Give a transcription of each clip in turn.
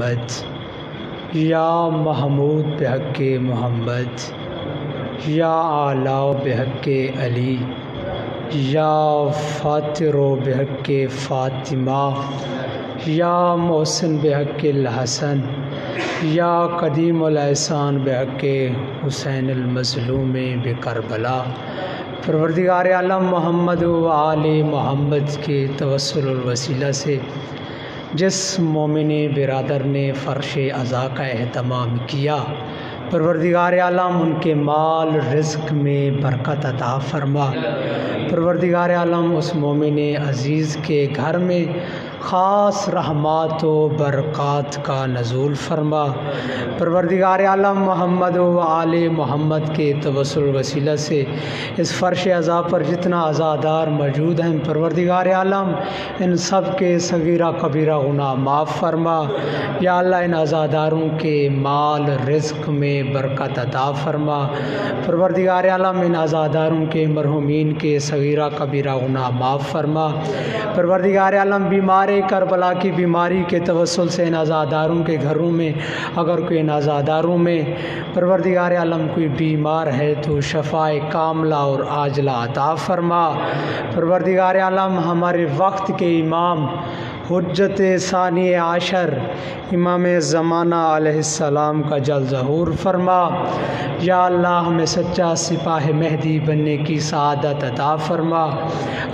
محمد، یا محمود بحق محمد، یا اعلیٰ بحق علی، یا فاطر بحق فاطمہ، یا محسن بحق الحسن، یا قدیم الاحسان بحق حسین المظلوم بکربلا۔ پروردگار عالم محمد و آل محمد کے توسل الوسیلہ سے جس مومن برادر نے فرش عزا کا اہتمام کیا، پروردگار عالم ان کے مال رزق میں برکت عطا فرما۔ پروردگار عالم اس مومن عزیز کے گھر میں خاص رحمات و برکات کا نزول فرما۔ پروردگار عالم محمد و آل محمد کے توسل وسیلہ سے اس فرش عزا پر جتنا عزادار موجود ہیں، پروردگار عالم ان سب کے صغیرہ کبیرہ گناہ معاف فرما۔ یا اللہ ان عزاداروں کے مال رزق میں برکت عطا فرما۔ پروردگار عالم ان عزاداروں کے مرحومین کے صغیرہ کبیرہ گناہ معاف فرما۔ پروردگار عالم بیمار کربلا کی بیماری کے توسل سے ان عزاداروں کے گھروں میں اگر کوئی ان عزاداروں میں پروردگار عالم کوئی بیمار ہے تو شفاء کاملہ اور عاجلہ عطا فرما۔ پروردگار عالم ہمارے وقت کے امام حجت ثانی عشر امام زمانہ علیہ السلام کا جل ظہور فرما۔ یا اللہ ہمیں سچا سپاہ مہدی بننے کی سعادت عطا فرما۔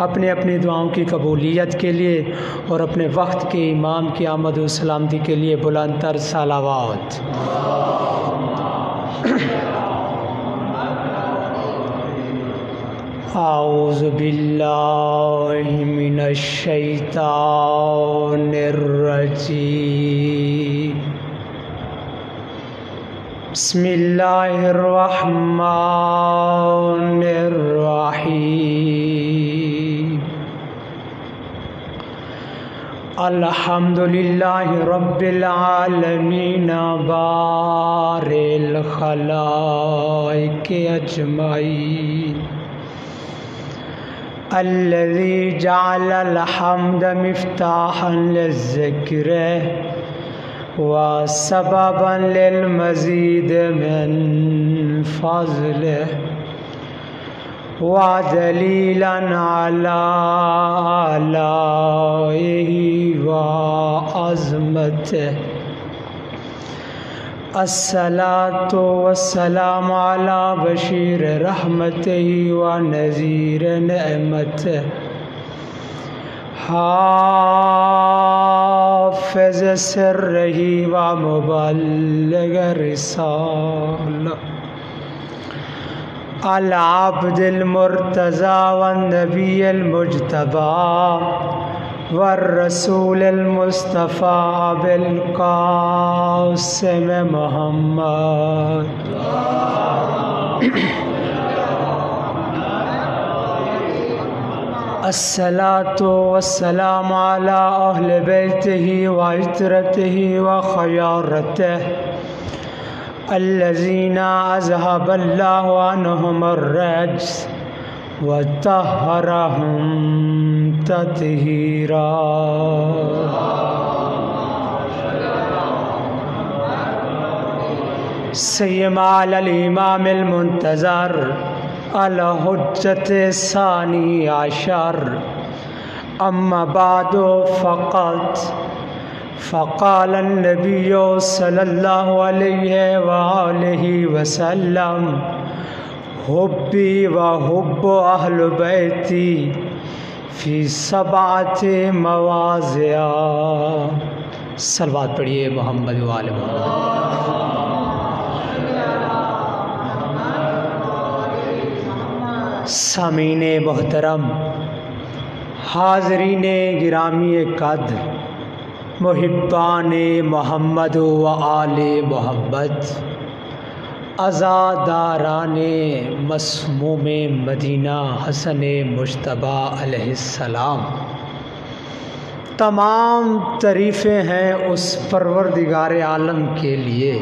اپنے اپنی دعاؤں کی قبولیت کے لیے اور اپنے وقت کے امام کی آمد و سلامتی کے لیے بلند تر صلوات۔ اعوذ باللہ من الشیطان الرجیم، بسم اللہ الرحمن الرحیم، الحمد للہ رب العالمین بارئ الخلائق اجمعین، الذي جعل الحمد مفتاحا للذکر وسببا للمزید من فضله ودلیلا على آلائه وعظمته۔ الصلاة والسلام على بشیر رحمته ونذیر نعمته، حافظ سره ومبلغ رسالة، العبد المرتضى والنبي المجتبى والرسول المصطفى بالقاسم محمد، الصلاة والسلام على أهل بيته وعترته وخيارته الذين أذهب الله عنهم الرجس وطهرهم تطهيرا۔ سيما على الإمام المنتظر الحجة الثاني عشر، أما بعد فقال النبي صلى الله عليه وآله وسلم حبی و حب اہل بیتی فی سبعۃ مواضع۔ صلوات پڑھیے محمد و آل محمد۔ سامعین محترم، حاضرین گرامی قدر، محبان محمد و آل محمد، عزاداران مسموم مدینہ حسن مجتبیٰ علیہ السلام، تمام تعریفیں ہیں اس پروردگار عالم کے لیے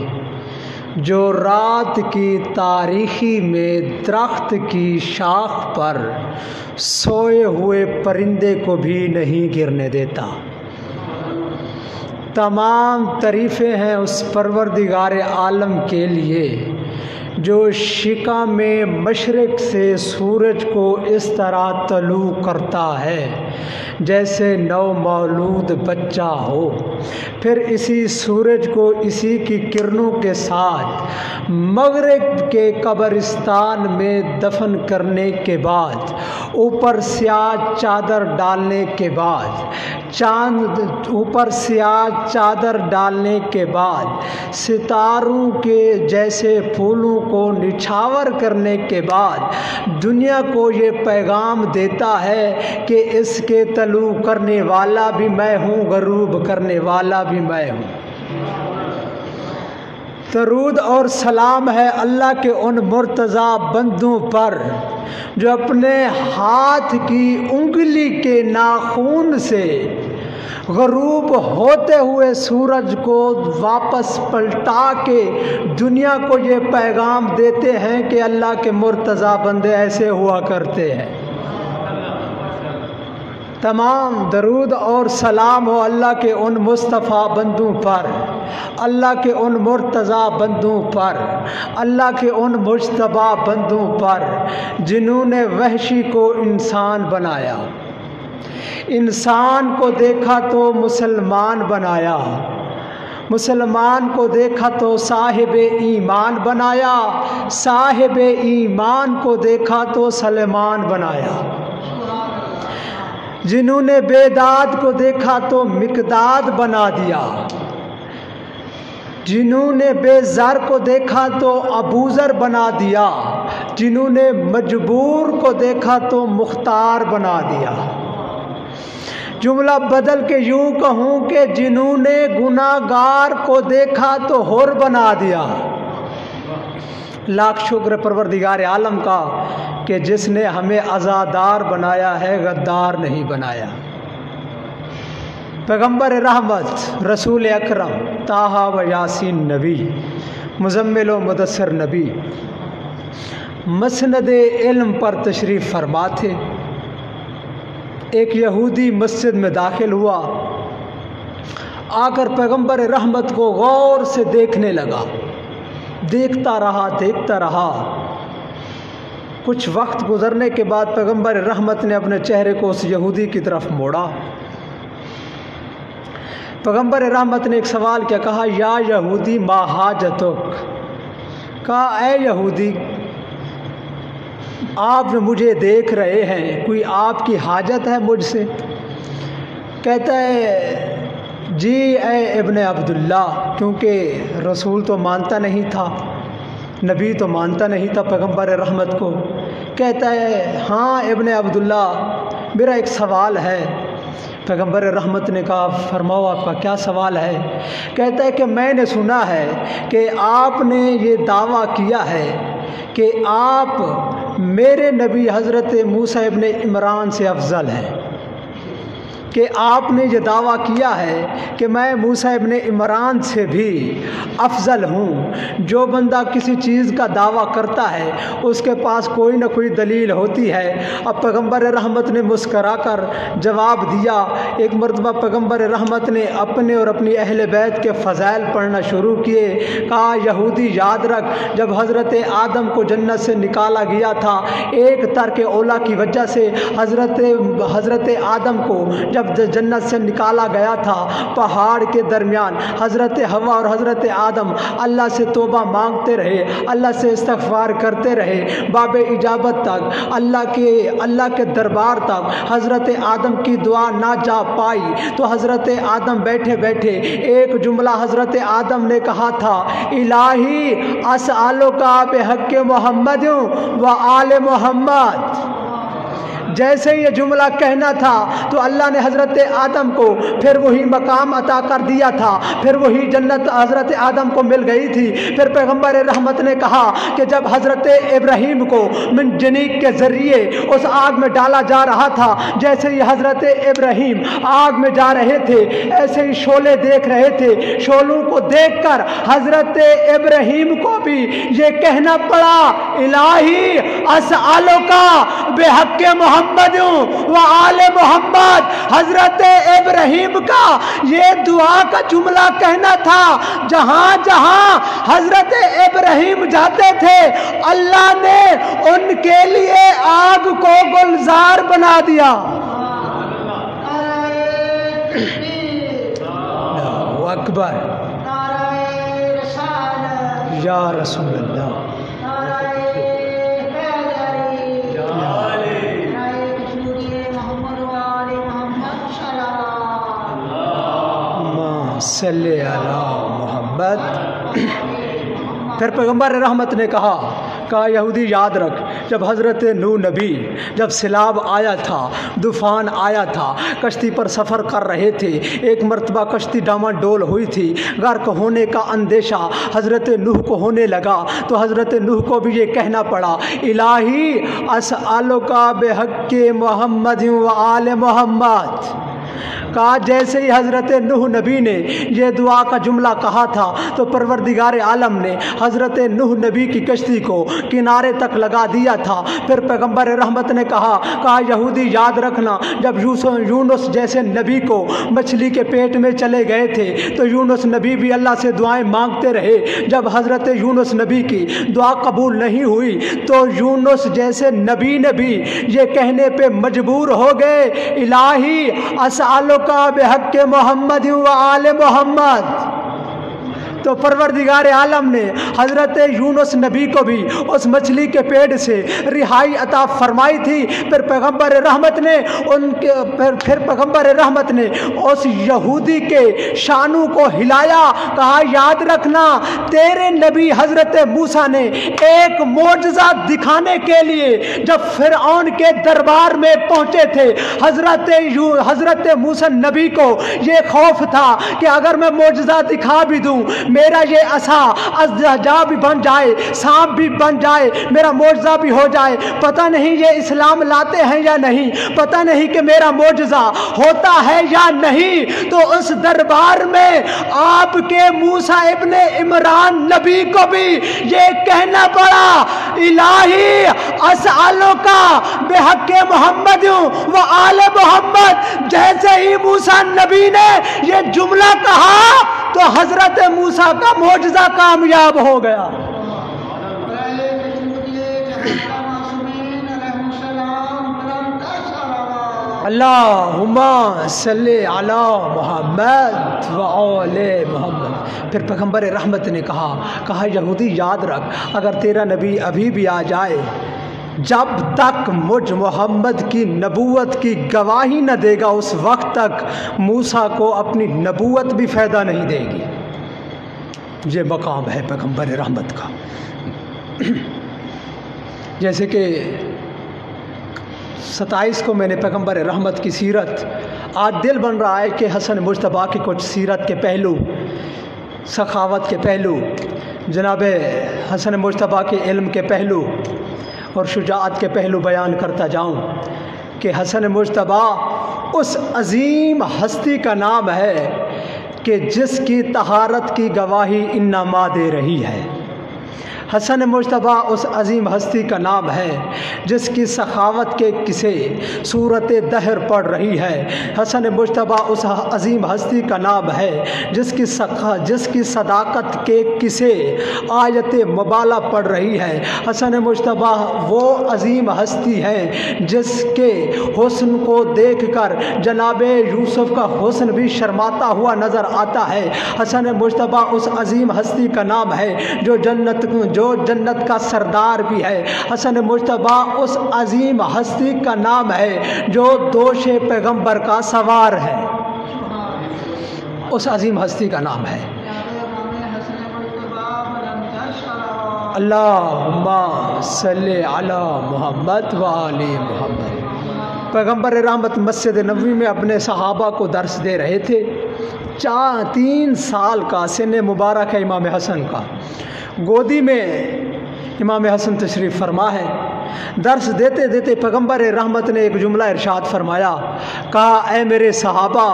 جو رات کی تاریکی میں درخت کی شاخ پر سوئے ہوئے پرندے کو بھی نہیں گرنے دیتا، تمام تعریفیں ہیں اس پروردگار عالم کے لیے جو شکم مشرق سے سورج کو اس طرح طلوع کرتا ہے جیسے نو مولود بچہ ہو، پھر اسی سورج کو اسی کی کرنوں کے ساتھ مغرب کے قبرستان میں دفن کرنے کے بعد، اوپر سیاہ چادر ڈالنے کے بعد، اوپر سیاہ چادر ڈالنے کے بعد، ستاروں کے جیسے پھولوں کو نچھاور کرنے کے بعد دنیا کو یہ پیغام دیتا ہے کہ اس کے طلوع کرنے والا بھی میں ہوں، غروب کرنے والا بھی میں ہوں۔ درود اور سلام ہے اللہ کے ان مرتضی بندوں پر جو اپنے ہاتھ کی انگلی کے ناخن سے غروب ہوتے ہوئے سورج کو واپس پلٹا کے دنیا کو یہ پیغام دیتے ہیں کہ اللہ کے مرتضی بندے ایسے ہوا کرتے ہیں۔ تمام درود اور سلام ہو اللہ کے ان مصطفیٰ بندوں پر، اللہ کے ان مرتضی بندوں پر، اللہ کے ان مجتبی بندوں پر جنہوں نے وحشی کو انسان بنایا، انسان کو دیکھا تو مسلمان بنایا، مسلمان کو دیکھا تو صاحب ایمان بنایا، صاحب ایمان کو دیکھا تو سلیمان بنایا، جنہوں نے بیداد کو دیکھا تو مقداد بنا دیا، جنہوں نے بے زر کو دیکھا تو ابوذر بنا دیا، جنہوں نے مجبور کو دیکھا تو مختار بنا دیا۔ جملہ بدل کے یوں کہوں کہ جنہوں نے گناہگار کو دیکھا تو حر بنا دیا۔ لاکھ شکر پروردگار عالم کا کہ جس نے ہمیں عزادار بنایا ہے، غدار نہیں بنایا۔ پیغمبر رحمت رسول اکرم طٰہٰ و یاسین نبی، مزمل و مدثر نبی مسند علم پر تشریف فرما تھے۔ ایک یہودی مسجد میں داخل ہوا، آ کر پیغمبر رحمت کو غور سے دیکھنے لگا، دیکھتا رہا۔ کچھ وقت گزرنے کے بعد پیغمبر رحمت نے اپنے چہرے کو اس یہودی کی طرف موڑا۔ پیغمبر رحمت نے ایک سوال کیا، کہا یا یہودی ما حاجتک، کہا اے یہودی آپ مجھے دیکھ رہے ہیں، کوئی آپ کی حاجت ہے مجھ سے؟ کہتا ہے جی اے ابن عبداللہ، کیونکہ رسول تو مانتا نہیں تھا، نبی تو مانتا نہیں تھا پیغمبر رحمت کو۔ کہتا ہے ہاں ابن عبداللہ میرا ایک سوال ہے۔ پیغمبر رحمت نے کہا فرماؤ آپ کا کیا سوال ہے؟ کہتا ہے کہ میں نے سنا ہے کہ آپ نے یہ دعویٰ کیا ہے کہ آپ میرے نبی حضرت موسیٰ ابن عمران سے افضل ہیں، کہ آپ نے یہ دعویٰ کیا ہے کہ میں موسیٰ ابن عمران سے بھی افضل ہوں۔ جو بندہ کسی چیز کا دعویٰ کرتا ہے اس کے پاس کوئی نہ کوئی دلیل ہوتی ہے۔ اب پیغمبر رحمت نے مسکرا کر جواب دیا۔ ایک مرتبہ پیغمبر رحمت نے اپنے اور اپنی اہل بیت کے فضائل پڑھنا شروع کیے۔ کہا یہودی یاد رکھ، جب حضرت آدم کو جنت سے نکالا گیا تھا، ایک ترک اولیٰ کی وجہ سے حضرت آدم کو جب جنت سے نکالا گیا تھا، پہاڑ کے درمیان حضرت حوا اور حضرت آدم اللہ سے توبہ مانگتے رہے، اللہ سے استغفار کرتے رہے، باب اجابت تک اللہ کے دربار تک حضرت آدم کی دعا نہ جا پائی تو حضرت آدم بیٹھے بیٹھے ایک جملہ حضرت آدم نے کہا تھا، الہی اسألک بحق محمد و آل محمد۔ جیسے یہ جملہ کہنا تھا تو اللہ نے حضرت آدم کو پھر وہی مقام عطا کر دیا تھا، پھر وہی جنت حضرت آدم کو مل گئی تھی۔ پھر پیغمبر رحمت نے کہا کہ جب حضرت ابراہیم کو منجنیق کے ذریعے اس آگ میں ڈالا جا رہا تھا، جیسے ہی حضرت ابراہیم آگ میں جا رہے تھے ایسے ہی شعلے دیکھ رہے تھے، شعلوں کو دیکھ کر حضرت ابراہیم کو بھی یہ کہنا پڑا، الہی اسألک بحق محمد و آل محمد۔ حضرت ابراہیم کا یہ دعا کا جملہ کہنا تھا، جہاں جہاں حضرت ابراہیم جاتے تھے اللہ نے ان کے لیے آگ کو گلزار بنا دیا۔ اللہ اکبر، یا رسول اللہ، صلی علی محمد۔ پھر پیغمبر رحمت نے کہا یہودی یاد رکھ، جب حضرت نوح نبی جب سیلاب آیا تھا، طوفان آیا تھا، کشتی پر سفر کر رہے تھے، ایک مرتبہ کشتی ڈاواڈول ہوئی تھی، غرق ہونے کا اندیشہ حضرت نوح کو ہونے لگا، تو حضرت نوح کو بھی یہ کہنا پڑا الہی اسألک بحق محمد و آل محمد۔ کہا جیسے ہی حضرت نوح نبی نے یہ دعا کا جملہ کہا تھا تو پروردگار عالم نے حضرت نوح نبی کی کشتی کو کنارے تک لگا دیا تھا۔ پھر پیغمبر رحمت نے کہا یہودی یاد رکھنا، جب یونس جیسے نبی کو مچھلی کے پیٹ میں چلے گئے تھے تو یونس نبی بھی اللہ سے دعائیں مانگتے رہے، جب حضرت یونس نبی کی دعا قبول نہیں ہوئی تو یونس جیسے نبی نے بھی یہ کہنے پہ مجبور ہو گئے الہی اسألک بحق محمد و آل محمد۔ تو پروردگار عالم نے حضرت یونس نبی کو بھی اس مچھلی کے پیٹ سے رہائی عطا فرمائی تھی۔ پھر پیغمبر رحمت نے اس یہودی کے شانوں کو ہلایا، کہا یاد رکھنا تیرے نبی حضرت موسیٰ نے ایک معجزہ دکھانے کے لیے جب فرعون کے دربار میں پہنچے تھے، حضرت موسیٰ نبی کو یہ خوف تھا کہ اگر میں معجزہ دکھا بھی دوں، میرا یہ عصا ازدحجا بھی بن جائے، سانپ بھی بن جائے، میرا معجزہ بھی ہو جائے، پتہ نہیں یہ اسلام لاتے ہیں یا نہیں، پتہ نہیں کہ میرا معجزہ ہوتا ہے یا نہیں۔ تو اس دربار میں آپ کے موسیٰ ابن عمران نبی کو بھی یہ کہنا پڑا الہی اسألک بحق محمد و آل محمد۔ جیسے ہی موسیٰ نبی نے یہ جملہ کہا تو حضرت موسیٰ کا معجزہ کامیاب ہو گیا۔ اللہم صلی علی محمد و آل محمد۔ پھر پیغمبر رحمت نے کہا یہودی یاد رکھ، اگر تیرا نبی ابھی بھی آ جائے، جب تک مجھ محمد کی نبوت کی گواہی نہ دے گا اس وقت تک موسیٰ کو اپنی نبوت بھی فائدہ نہیں دے گی۔ یہ مقام ہے پیغمبر رحمت کا۔ جیسے کہ 27 کو میں نے پیغمبر رحمت کی سیرت، آج دل بن رہا ہے کہ حسن مجتبیٰ کی کچھ سیرت کے پہلو، سخاوت کے پہلو، جناب حسن مجتبیٰ کے علم کے پہلو اور شجاعت کے پہلو بیان کرتا جاؤں کہ حسن مجتبیٰ اس عظیم ہستی کا نام ہے کہ جس کی طہارت کی گواہی ان نامہ دے رہی ہے۔ حسن مجتبیٰ اس عظیم ہستی کا نام ہے جس کی سخاوت کے قصے صورت دہر پڑھ رہی ہے۔ حسن مجتبیٰ اس عظیم ہستی کا نام ہے جس کی صداقت کے قصے آیت مبالہ پڑھ رہی ہے۔ حسن مجتبیٰ وہ عظیم ہستی ہے جس کے حسن کو دیکھ کر جناب یوسف کا حسن بھی شرماتا ہوا نظر آتا ہے۔ حسن مجتبیٰ اس عظیم ہستی کا نام ہے جو جنت کا سردار بھی ہے۔ حسن مجتبیٰ اس عظیم ہستی کا نام ہے جو دوش پیغمبر کا سوار ہے۔ اس عظیم ہستی کا نام ہے۔ اللہم صلی علی محمد و آل محمد۔ پیغمبر رحمت مسجد نبوی میں اپنے صحابہ کو درس دے رہے تھے۔ 3 سال کا سن مبارک ہے امام حسن کا، گودی میں امام حسن تشریف فرما ہے۔ درس دیتے دیتے پیغمبر رحمت نے ایک جملہ ارشاد فرمایا، کہا اے میرے صحابہ،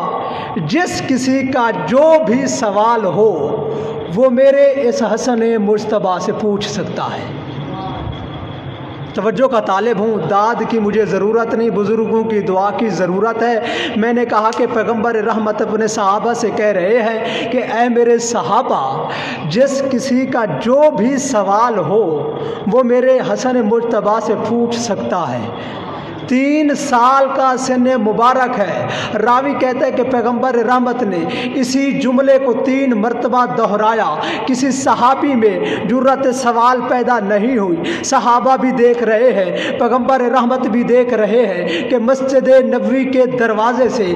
جس کسی کا جو بھی سوال ہو وہ میرے اس حسن مجتبیٰ سے پوچھ سکتا ہے۔ توجہ کا طالب ہوں، داد کی مجھے ضرورت نہیں، بزرگوں کی دعا کی ضرورت ہے۔ میں نے کہا کہ پیغمبر رحمت اپنے صحابہ سے کہہ رہے ہیں کہ اے میرے صحابہ، جس کسی کا جو بھی سوال ہو وہ میرے حسن مجتبیٰ سے پوچھ سکتا ہے۔ 3 سال کا سن مبارک ہے۔ راوی کہتے ہیں کہ پیغمبر رحمت نے اسی جملے کو 3 مرتبہ دہرایا، کسی صحابی میں جرأت سوال پیدا نہیں ہوئی۔ صحابہ بھی دیکھ رہے ہیں، پیغمبر رحمت بھی دیکھ رہے ہیں کہ مسجد نبوی کے دروازے سے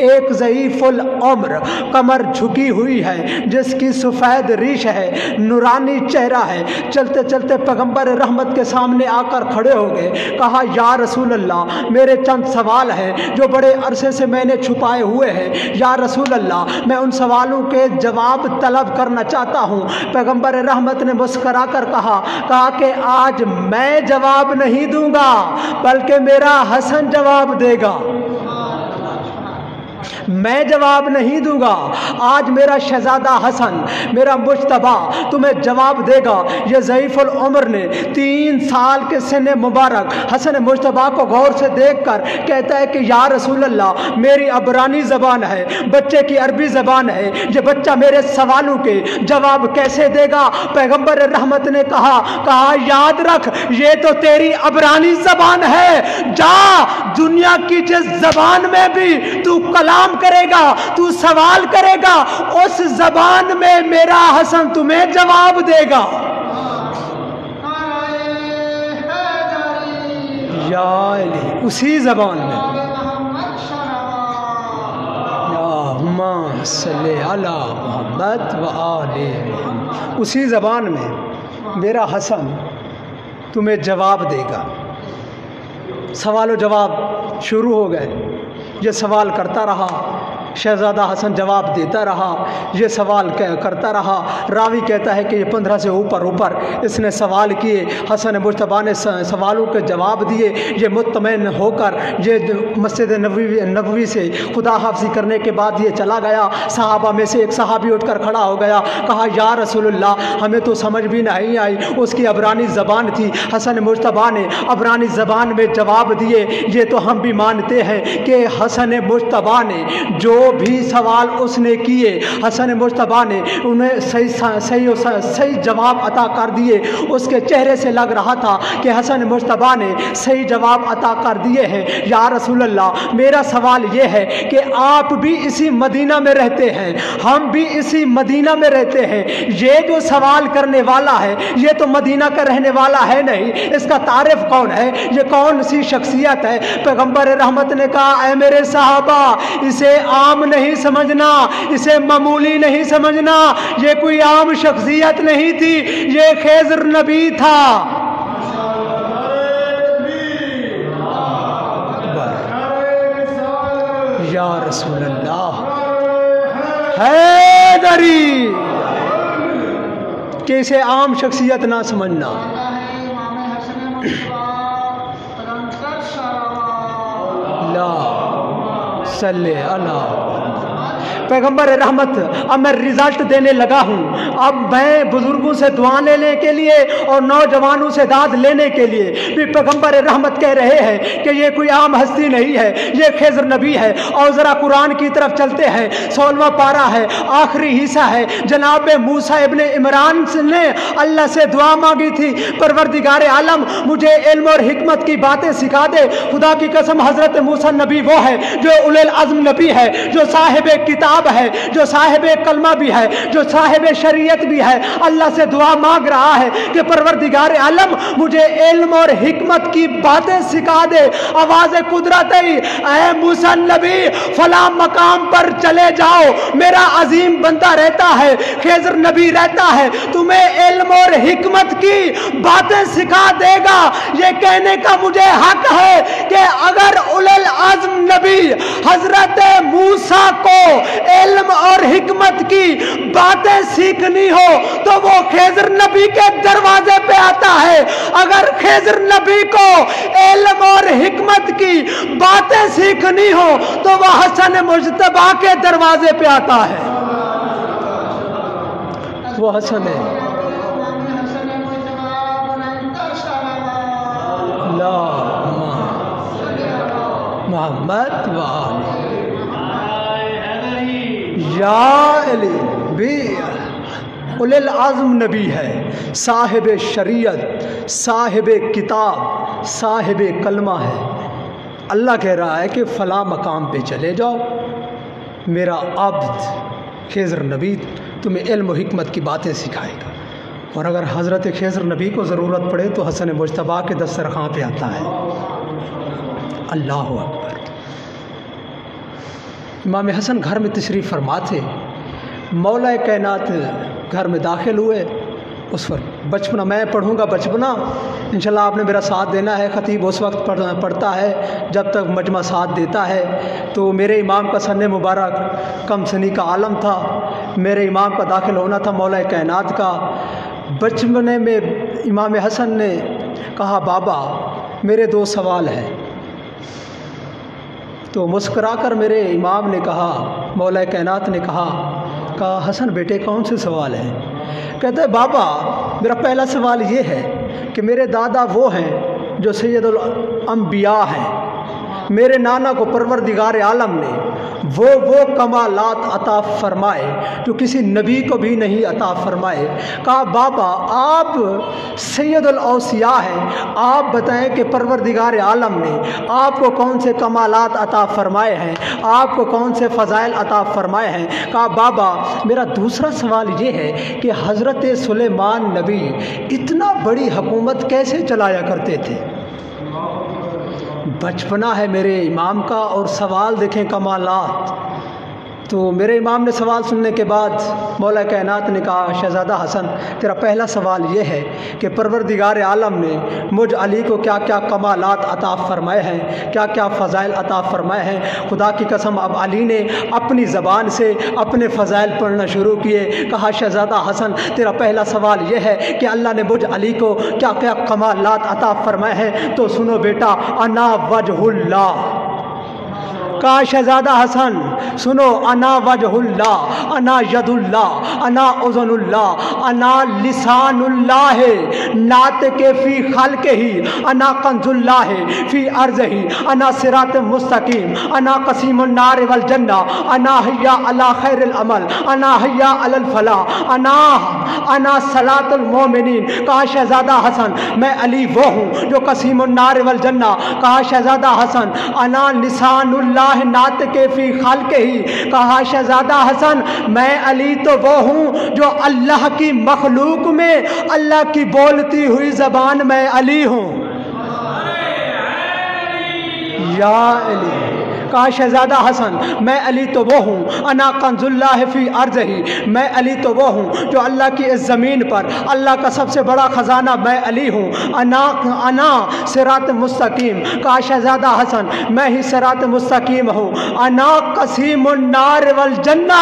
ایک ضعیف العمر کمر جھکی ہوئی ہے، جس کی سفید ریش ہے، نورانی چہرہ ہے، چلتے چلتے پیغمبر رحمت کے سامنے آ کر کھڑے ہو گئے۔ کہا یا رسول اللہ، میرے چند سوال ہیں جو بڑے عرصے سے میں نے چھپائے ہوئے ہیں۔ یا رسول اللہ، میں ان سوالوں کے جواب طلب کرنا چاہتا ہوں۔ پیغمبر رحمت نے مسکرا کر کہا کہ آج میں جواب نہیں دوں گا بلکہ میرا حسن جواب دے گا۔ میں جواب نہیں دوں گا، آج میرا شہزادہ حسن، میرا مجتبیٰ تمہیں جواب دے گا۔ یہ ضعیف العمر نے 3 سال کے سن مبارک حسن مجتبیٰ کو غور سے دیکھ کر کہتا ہے کہ یا رسول اللہ، میری عبرانی زبان ہے، بچے کی عربی زبان ہے، یہ بچہ میرے سوالوں کے جواب کیسے دے گا؟ پیغمبر رحمت نے کہا یاد رکھ، یہ تو تیری عبرانی زبان ہے، جا دنیا کی جس زبان میں بھی تو کلام کرے گا، تو سوال کرے گا، اس زبان میں میرا حسن تمہیں جواب دے گا۔ یا علی، اسی زبان میں، اللہم صلی علی محمد و آل محمد، اسی زبان میں میرا حسن تمہیں جواب دے گا۔ سوال و جواب شروع ہو گئے۔ یہ سوال کرتا رہا، شہزادہ حسن جواب دیتا رہا، یہ سوال کرتا رہا۔ راوی کہتا ہے کہ یہ 15 سے اوپر اس نے سوال کیے، حسن مجتبیٰ نے سوالوں کے جواب دیے۔ یہ مطمئن ہو کر یہ مسجد نبوی سے خدا حافظی کرنے کے بعد یہ چلا گیا۔ صحابہ میں سے ایک صحابی اٹھ کر کھڑا ہو گیا، کہا یا رسول اللہ، ہمیں تو سمجھ بھی نہیں آئی، اس کی عبرانی زبان تھی، حسن مجتبیٰ نے عبرانی زبان میں جواب دیے۔ یہ تو ہم بھی مانتے ہیں کہ حسن مجتبیٰ نے جو بھی سوال اس نے کیے، حسن مجتبیٰ نے انہیں صحیح جواب عطا کر دیے۔ اس کے چہرے سے لگ رہا تھا کہ حسن مجتبیٰ نے صحیح جواب عطا کر دیے ہیں۔ یا رسول اللہ، میرا سوال یہ ہے کہ آپ بھی اسی مدینہ میں رہتے ہیں، ہم بھی اسی مدینہ میں رہتے ہیں، یہ جو سوال کرنے والا ہے یہ تو مدینہ کا رہنے والا ہے نہیں، اس کا تعارف کون ہے؟ یہ کون سی شخصیت ہے؟ پیغمبر رحمت نے کہا اے میرے صحابہ، اسے عام نہیں سمجھنا، اسے معمولی نہیں سمجھنا، یہ کوئی عام شخصیت نہیں تھی، یہ خضر نبی تھا۔ یا رسول اللہ، حیدری، کہ اسے عام شخصیت نہ سمجھنا۔ لا صلی اللہ، پیغمبر رحمت، اب میں رزلٹ دینے لگا ہوں، اب میں بزرگوں سے دعا لینے کے لیے اور نوجوانوں سے داد لینے کے لیے بھی پیغمبر رحمت کہہ رہے ہیں کہ یہ کوئی عام ہستی نہیں ہے، یہ خضر نبی ہے۔ اور ذرا قرآن کی طرف چلتے ہیں، 16واں پارہ ہے، آخری حصہ ہے۔ جناب موسیٰ ابن عمران نے اللہ سے دعا مانگی تھی، پروردگار عالم مجھے علم اور حکمت کی باتیں سکھا دے۔ خدا کی قسم حضرت موسیٰ نبی وہ ہے جو اولی العزم نبی ہے، جو صاحب کتاب ہے، جو صاحب کلمہ بھی ہے، جو صاحب شریعت بھی ہے۔ اللہ سے دعا مانگ رہا ہے کہ پروردگار عالم مجھے علم اور حکمت کی باتیں سکھا دے۔ آواز قدرت ہے، اے موسیٰ نبی فلاں مقام پر چلے جاؤ، میرا عظیم بندہ رہتا ہے، خضر نبی رہتا ہے، تمہیں علم اور حکمت کی باتیں سکھا دے گا۔ یہ کہنے کا مجھے حق ہے کہ اگر اولی العزم نبی حضرت موسیٰ کو علم اور حکمت کی باتیں سیکھنی ہو تو وہ خضر نبی کے دروازے پہ آتا ہے، اگر خضر نبی کو علم اور حکمت کی باتیں سیکھنی ہو تو وہ حسن مجتبیٰ کے دروازے پہ آتا ہے۔ وہ حسن ہے، محمد یا علی بھی اولِ العزم نبی ہے، صاحب شریعت، صاحب کتاب، صاحب کلمہ ہے۔ اللہ کہہ رہا ہے کہ فلاں مقام پہ چلے جاؤ، میرا عبد خضر نبی تمہیں علم و حکمت کی باتیں سکھائے گا۔ اور اگر حضرت خضر نبی کو ضرورت پڑے تو حسن مجتبیٰ کے دسترخوان پہ آتا ہے۔ اللہ اکبر۔ امام حسن گھر میں تشریف فرما تھے، مولا کائنات گھر میں داخل ہوئے۔ اس وقت بچپنا میں پڑھوں گا، بچپنا انشاءاللہ آپ نے میرا ساتھ دینا ہے۔ خطیب اس وقت پڑھتا ہے جب تک مجمع ساتھ دیتا ہے۔ تو میرے امام کا سن مبارک کم سنی کا عالم تھا، میرے امام کا داخل ہونا تھا مولا کائنات کا۔ بچپنے میں امام حسن نے کہا بابا میرے 2 سوال ہیں۔ تو مسکرا کر میرے امام نے کہا، مولا کائنات نے کہا حسن بیٹے کون سے سوال ہیں؟ کہتا ہے بابا میرا پہلا سوال یہ ہے کہ میرے دادا وہ ہیں جو سید الانبیاء ہیں، میرے نانا کو پروردگار عالم نے وہ کمالات عطا فرمائے جو کسی نبی کو بھی نہیں عطا فرمائے۔ کہا بابا آپ سید الاوصیاء ہیں، آپ بتائیں کہ پروردگار عالم نے آپ کو کون سے کمالات عطا فرمائے ہیں، آپ کو کون سے فضائل عطا فرمائے ہیں۔ کہا بابا میرا دوسرا سوال یہ ہے کہ حضرت سلیمان نبی اتنا بڑی حکومت کیسے چلایا کرتے تھے؟ بچپنا ہے میرے امام کا اور سوال دیکھیں کمالات۔ تو میرے امام نے سوال سننے کے بعد مولا کائنات نے کہا شہزادہ حسن تیرا پہلا سوال یہ ہے کہ پروردگار عالم نے مجھ علی کو کیا کیا کمالات عطا فرمائے ہیں، کیا کیا فضائل عطا فرمائے ہیں۔ خدا کی قسم اب علی نے اپنی زبان سے اپنے فضائل پڑھنا شروع کیے۔ کہا شہزادہ حسن تیرا پہلا سوال یہ ہے کہ اللہ نے مجھ علی کو کیا کیا کمالات عطا فرمائے ہیں، تو سنو بیٹا انا وجہ اللہ۔ کہا شہزادہ حسن سنو انا وجہ اللہ، انا ید اللہ، انا اذن اللہ، انا لسان اللہ ناطق فی خلق ہی، انا کنز اللہ فی ارض ہی، انا صراط مستقیم، انا قسیم النار والجنہ، انا حیا علی خیر العمل، انا حیا علی الفلاح، انا صلاۃ المومنین۔ کہا شہزادہ حسن میں علی وہ ہوں جو قسیم النار والجنہ۔ کہا شہزادہ حسن انا لسان اللہ ناطق فی خلق ہی۔ کہا شہزادہ حسن میں علی تو وہ ہوں جو اللہ کی مخلوق میں اللہ کی بولتی ہوئی زبان میں علی ہوں۔ یا علی۔ کہا شہزادہ حسن میں علی تو وہ ہوں انا کنز اللہ فی ارض ہی، میں علی تو وہ ہوں جو اللہ کی اس زمین پر اللہ کا سب سے بڑا خزانہ میں علی ہوں۔ انا صراط مستقیم۔ کہا شہزادہ حسن میں ہی صراط مستقیم ہوں۔ انا قسیم النار والجنہ۔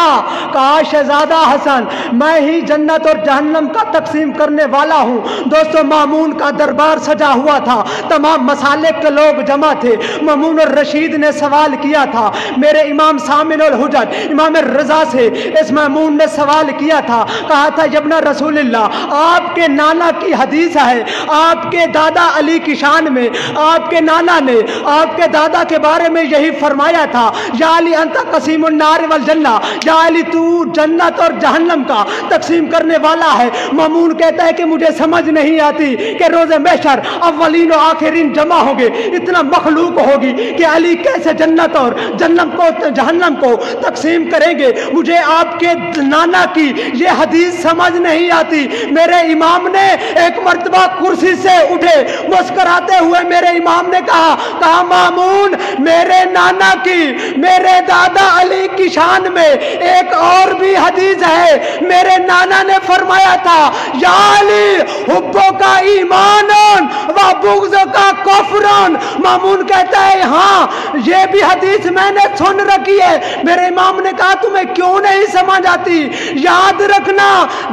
کہا شہزادہ حسن میں ہی جنت اور جہنم کا تقسیم کرنے والا ہوں۔ دوستو مامون کا دربار سجا ہوا تھا، تمام مسالک کے لوگ جمع تھے۔ مامون الرشید نے سوال کیا تھا، میرے امام سامن الحجج امام رضا سے اس مامون نے سوال کیا تھا، کہا تھا ابن رسول اللہ آپ کے نانا کی حدیث ہے، آپ کے دادا علی کی شان میں آپ کے نانا نے آپ کے دادا کے بارے میں یہی فرمایا تھا، یا علی انت قسیم النار والجنہ، یا علی تو جنت اور جہنم کا تقسیم کرنے والا ہے۔ مامون کہتا ہے کہ مجھے سمجھ نہیں آتی کہ روز محشر اولین و آخرین جمع ہوں گے، اتنا مخلوق ہوگی کہ علی کیسے جنت اور جہنم کو تقسیم کریں گے۔ مجھے آپ کے نانا کی یہ حدیث سمجھ نہیں آتی۔ میرے امام نے ایک مرتبہ کرسی سے اٹھے، مسکراتے ہوئے میرے امام نے کہا مامون میرے نانا کی میرے دادا علی کی شان میں ایک اور بھی حدیث ہے۔ میرے نانا نے فرمایا تھا یا علی حبوں کا ایمانون و بغضوں کا کفرون۔ مامون کہتا ہے ہاں یہ بھی حدیث میں نے سن رکھی ہے۔ میرے امام نے کہا تمہیں کیوں نہیں سمجھ آتی؟ یاد رکھنا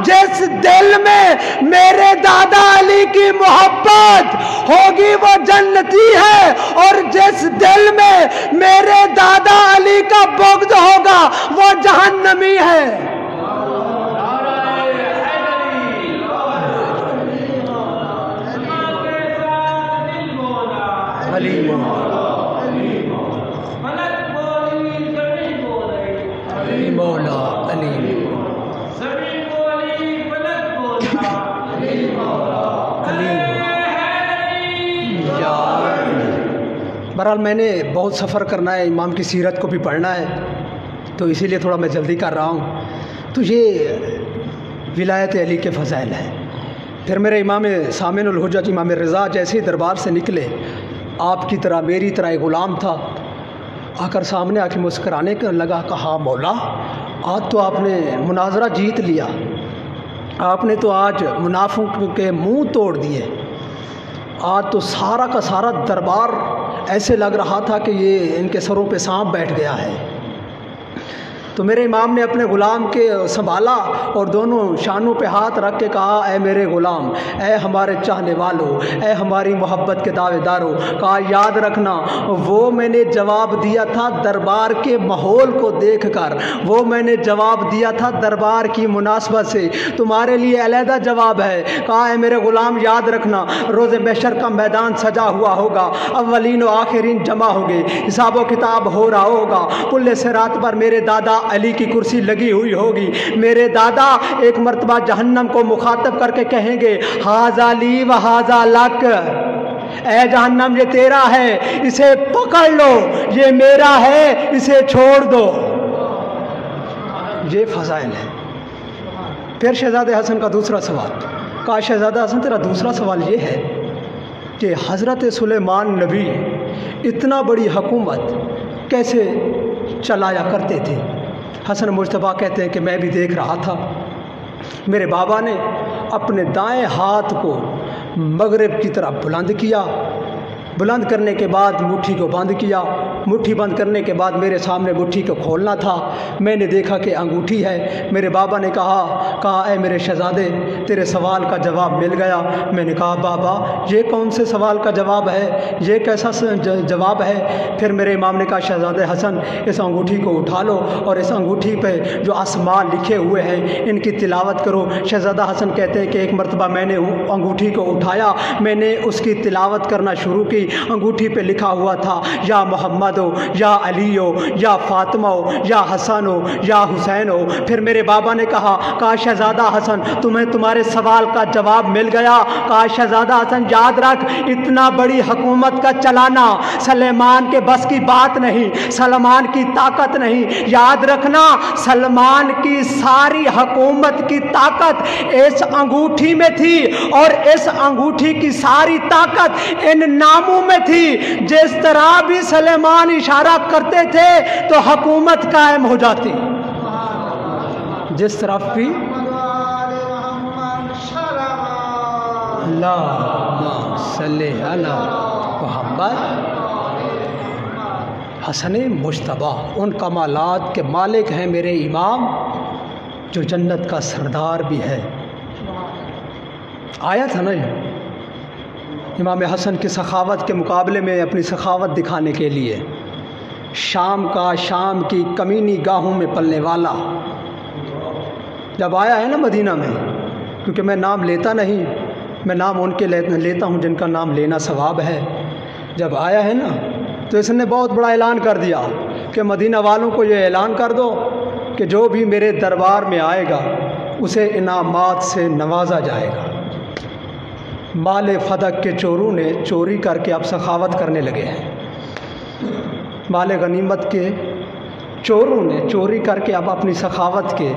جس دل میں میرے دادا علی کی محبت ہوگی وہ جنتی ہے، اور جس دل میں میرے دادا علی کا بغض ہوگا وہ جہنمی ہے۔ بہرحال میں نے بہت سفر کرنا ہے، امام کی سیرت کو بھی پڑھنا ہے، تو اسی لیے تھوڑا میں جلدی کر رہا ہوں۔ تو یہ ولایت علی کے فضائل ہیں۔ پھر میرے امام سامن الحجج امام رضا جیسے دربار سے نکلے، آپ کی طرح میری طرح ایک غلام تھا، آ کر سامنے آ کے مسکرانے کا لگا، کہا مولا آج تو آپ نے مناظرہ جیت لیا، آپ نے تو آج منافق کے منہ توڑ دیے، آج تو سارا کا سارا دربار ایسے لگ رہا تھا کہ یہ ان کے سروں پہ سانپ بیٹھ گیا ہے۔ تو میرے امام نے اپنے غلام کے سنبھالا اور دونوں شانوں پہ ہاتھ رکھ کے کہا، اے میرے غلام، اے ہمارے چاہنے والوں، اے ہماری محبت کے دعوے داروں، کہا یاد رکھنا وہ میں نے جواب دیا تھا دربار کے ماحول کو دیکھ کر، وہ میں نے جواب دیا تھا دربار کی مناسبت سے، تمہارے لیے علیحدہ جواب ہے۔ کہا اے میرے غلام یاد رکھنا روز محشر کا میدان سجا ہوا ہوگا، اولین و آخرین جمع ہوگے، حساب و کتاب ہو رہا ہوگا، پل صراط پر میرے دادا علی کی کرسی لگی ہوئی ہوگی، میرے دادا ایک مرتبہ جہنم کو مخاطب کر کے کہیں گے، ھذا لی و ھذا لک، اے جہنم یہ تیرا ہے اسے پکڑ لو، یہ میرا ہے اسے چھوڑ دو۔ یہ فضائل ہے۔ پھر شہزادہ حسن کا دوسرا سوال، کہا شہزادہ حسن تیرا دوسرا سوال یہ ہے کہ حضرت سلیمان نبی اتنا بڑی حکومت کیسے چلایا کرتے تھے؟ حسن مجتبیٰ کہتے ہیں کہ میں بھی دیکھ رہا تھا، میرے بابا نے اپنے دائیں ہاتھ کو مغرب کی طرف بلند کیا، بلند کرنے کے بعد مٹھی کو بند کیا، مٹھی بند کرنے کے بعد میرے سامنے مٹھی کو کھولنا تھا، میں نے دیکھا کہ انگوٹھی ہے۔ میرے بابا نے کہا اے میرے شہزادے تیرے سوال کا جواب مل گیا۔ میں نے کہا بابا یہ کون سے سوال کا جواب ہے، یہ کیسا جواب ہے؟ پھر میرے امام نے کہا شہزادہ حسن اس انگوٹھی کو اٹھا لو اور اس انگوٹھی پہ جو آسمان لکھے ہوئے ہیں ان کی تلاوت کرو۔ شہزادہ حسن کہتے ہیں کہ ایک مرتبہ میں نے انگوٹھی کو اٹھایا، میں نے اس کی تلاوت کرنا شروع کی۔ انگوٹھی پہ لکھا ہوا تھا یا محمد ہو، یا علی ہو، یا فاطمہ ہو، یا حسن ہو، یا حسین ہو۔ پھر میرے بابا نے کہا شہزادہ حسن تمہیں تمہارے سوال کا جواب مل گیا۔ کہا شہزادہ حسن یاد رکھ اتنا بڑی حکومت کا چلانا سلیمان کے بس کی بات نہیں، سلمان کی طاقت نہیں۔ یاد رکھنا سلمان کی ساری حکومت کی طاقت اس انگوٹھی میں تھی، اور اس انگوٹھی کی ساری طاقت ان ناموں میں تھی۔ جس طرح بھی سلیمان اشارہ کرتے تھے تو حکومت قائم ہو جاتی، جس طرف بھی اللہم صلی علی محمد۔ حسن مجتبیٰ ان کمالات کے مالک ہیں میرے امام، جو جنت کا سردار بھی ہے۔ آیا تھا نا امام حسن کی سخاوت کے مقابلے میں اپنی سخاوت دکھانے کے لیے، شام کی کمینی گاہوں میں پلنے والا جب آیا ہے نا مدینہ میں، کیونکہ میں نام لیتا نہیں، میں نام ان کے لیتا ہوں جن کا نام لینا ثواب ہے۔ جب آیا ہے نا تو اس نے بہت بڑا اعلان کر دیا کہ مدینہ والوں کو یہ اعلان کر دو کہ جو بھی میرے دربار میں آئے گا اسے انعامات سے نوازا جائے گا۔ مال فدق کے چوروں نے چوری کر کے اب سخاوت کرنے لگے ہیں، مال غنیمت کے چوروں نے چوری کر کے اب اپنی سخاوت کے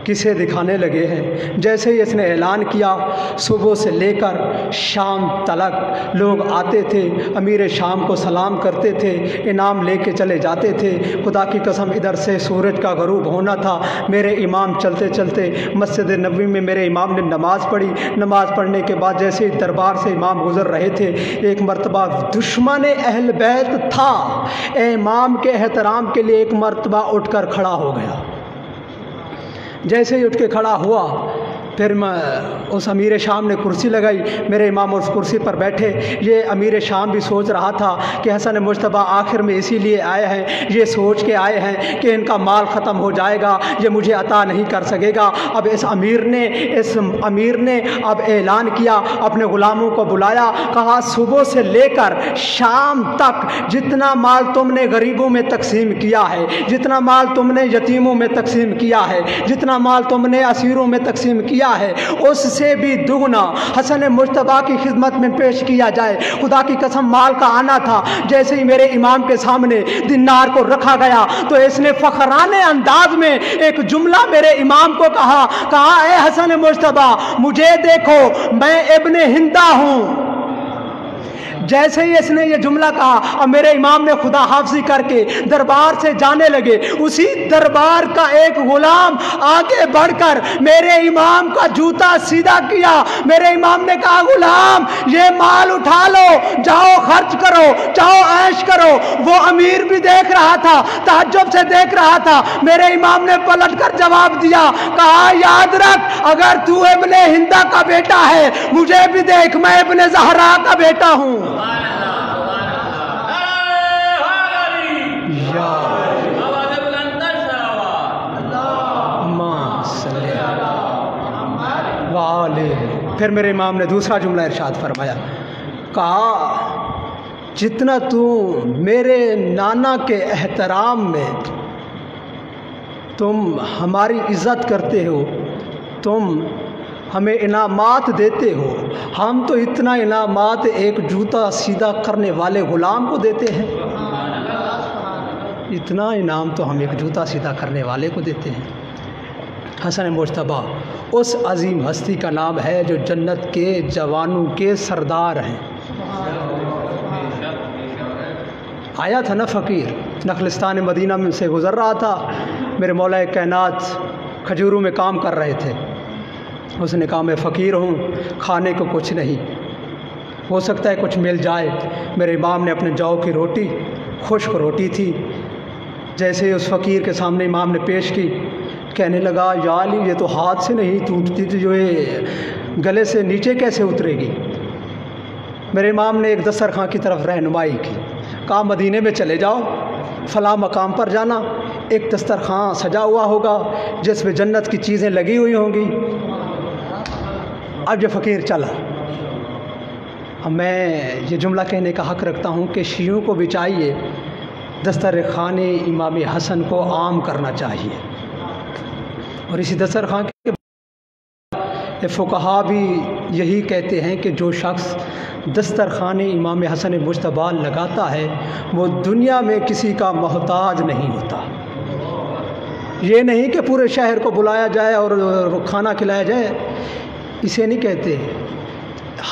قصے دکھانے لگے ہیں۔ جیسے ہی اس نے اعلان کیا صبح سے لے کر شام تلک لوگ آتے تھے، امیر شام کو سلام کرتے تھے، انعام لے کے چلے جاتے تھے۔ خدا کی قسم ادھر سے سورج کا غروب ہونا تھا، میرے امام چلتے چلتے مسجد نبوی میں میرے امام نے نماز پڑھی۔ نماز پڑھنے کے بعد جیسے ہی دربار سے امام گزر رہے تھے، ایک مرتبہ دشمن اہل بیت تھا، امام کے احترام کے لیے ایک مرتبہ اٹھ کر کھڑا ہو گیا۔ جیسے ہی اٹھ کے کھڑا ہوا پھر اس امیر شام نے کرسی لگائی، میرے امام اس کرسی پر بیٹھے۔ یہ امیر شام بھی سوچ رہا تھا کہ حسن مجتبیٰ آخر میں اسی لیے آئے ہیں، یہ سوچ کے آئے ہیں کہ ان کا مال ختم ہو جائے گا، یہ مجھے عطا نہیں کر سکے گا۔ اب اس امیر نے اب اعلان کیا، اپنے غلاموں کو بلایا، کہا صبح سے لے کر شام تک جتنا مال تم نے غریبوں میں تقسیم کیا ہے، جتنا مال تم نے یتیموں میں تقسیم کیا ہے، جتنا مال تم نے اسیروں میں تقسیم کیا دیا ہے اس سے بھی دگنا حسن مجتبیٰ کی خدمت میں پیش کیا جائے۔ خدا کی قسم مال کا آنا تھا، جیسے ہی میرے امام کے سامنے دینار کو رکھا گیا تو اس نے فخرانے انداز میں ایک جملہ میرے امام کو کہا اے حسن مجتبیٰ مجھے دیکھو، میں ابن ہندہ ہوں۔ جیسے ہی اس نے یہ جملہ کہا اور میرے امام نے خدا حافظی کر کے دربار سے جانے لگے، اسی دربار کا ایک غلام آگے بڑھ کر میرے امام کا جوتا سیدھا کیا۔ میرے امام نے کہا غلام یہ مال اٹھا لو، جاؤ خرچ کرو، جاؤ عیش کرو۔ وہ امیر بھی دیکھ رہا تھا، تعجب سے دیکھ رہا تھا۔ میرے امام نے پلٹ کر جواب دیا، کہا یاد رکھ اگر تو ابن ہندہ کا بیٹا ہے مجھے بھی دیکھ، میں ابن زہرا کا بیٹا ہوں۔ پھر میرے امام نے دوسرا جملہ ارشاد فرمایا، کہا جتنا تو میرے نانا کے احترام میں تم ہماری عزت کرتے ہو، تم ہمیں انعامات دیتے ہو، ہم تو اتنا انعامات ایک جوتا سیدھا کرنے والے غلام کو دیتے ہیں، اتنا انعام تو ہم ایک جوتا سیدھا کرنے والے کو دیتے ہیں۔ حسن مجتبیٰ اس عظیم ہستی کا نام ہے جو جنت کے جوانوں کے سردار ہیں۔ آیا تھا نا فقیر، نخلستان مدینہ میں سے گزر رہا تھا، میرے مولا کائنات کھجوروں میں کام کر رہے تھے، اس نے کہا میں فقیر ہوں، کھانے کو کچھ نہیں، ہو سکتا ہے کچھ مل جائے۔ میرے امام نے اپنے جو کی روٹی، خشک روٹی تھی، جیسے ہی اس فقیر کے سامنے امام نے پیش کی، کہنے لگا یا علی یہ تو ہاتھ سے نہیں ٹوٹتی تھی، جو یہ گلے سے نیچے کیسے اترے گی؟ میرے امام نے ایک دسترخوان کی طرف رہنمائی کی، کہا مدینے میں چلے جاؤ، فلاں مقام پر جانا، ایک دسترخوان سجا ہوا ہوگا جس میں جنت کی چیزیں لگی ہوئی ہوں گی۔ اب یہ فقیر چلا۔ اب میں یہ جملہ کہنے کا حق رکھتا ہوں کہ شیعوں کو بھی چاہیے دسترخوان امام حسن کو عام کرنا چاہیے، اور اسی دسترخوان کے فقہا بھی یہی کہتے ہیں کہ جو شخص دسترخوان امام حسن مجتبیٰ لگاتا ہے وہ دنیا میں کسی کا محتاج نہیں ہوتا۔ یہ نہیں کہ پورے شہر کو بلایا جائے اور کھانا کھلایا جائے، اسے نہیں کہتے۔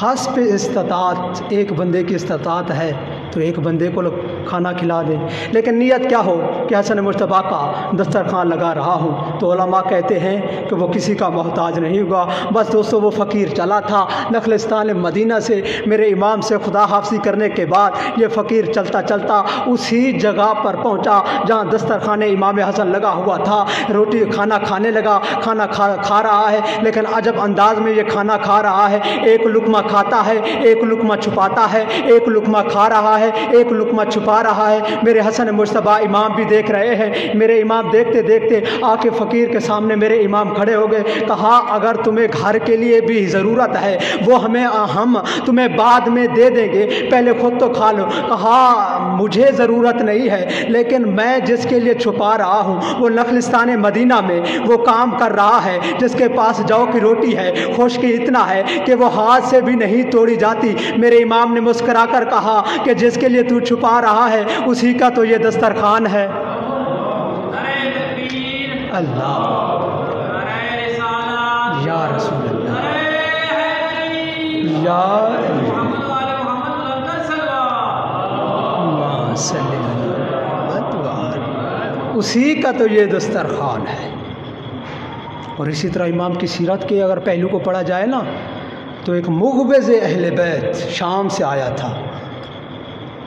حسب استطاعت، ایک بندے کی استطاعت ہے تو ایک بندے کو کھانا کھلا دیں، لیکن نیت کیا ہو کہ حسن مجتبیٰ کا دسترخوان لگا رہا ہوں، تو علماء کہتے ہیں کہ وہ کسی کا محتاج نہیں ہوگا۔ بس دوستو وہ فقیر چلا تھا نخلستان مدینہ سے، میرے امام سے خدا حافظی کرنے کے بعد یہ فقیر چلتا چلتا اسی جگہ پر پہنچا جہاں دسترخوان امام حسن لگا ہوا تھا، روٹی کھانا کھانے لگا، کھانا کھا رہا ہے، لیکن عجب انداز میں یہ کھانا کھا رہا ہے، ایک لقمہ کھاتا ہے، ایک لقمہ چھپاتا ہے، ایک لقمہ کھا رہا ہے، ایک لقمہ چھپا رہا ہے۔ میرے حسن مجتبیٰ امام بھی دیکھ رہے ہیں۔ میرے امام دیکھتے دیکھتے آ کے فقیر کے سامنے میرے امام کھڑے ہو گئے، کہا اگر تمہیں گھر کے لیے بھی ضرورت ہے وہ ہم تمہیں بعد میں دے دیں گے، پہلے خود تو کھا لو۔ کہا مجھے ضرورت نہیں ہے، لیکن میں جس کے لیے چھپا رہا ہوں وہ نخلستان مدینہ میں وہ کام کر رہا ہے جس کے پاس جو کی روٹی ہے، خشکی اتنا ہے کہ وہ ہاتھ سے بھی نہیں توڑی جاتی۔ میرے امام نے مسکرا کر کہا کہ جس کے لیے تو چھپا رہا ہے اسی کا تو یہ دسترخوان ہے۔ اللہ یا رسول اللہ یا اسی کا تو یہ دسترخوان ہے۔ اور اسی طرح امام کی سیرت کے اگر پہلو کو پڑھا جائے نا تو ایک مغبض اہل بیت شام سے آیا تھا،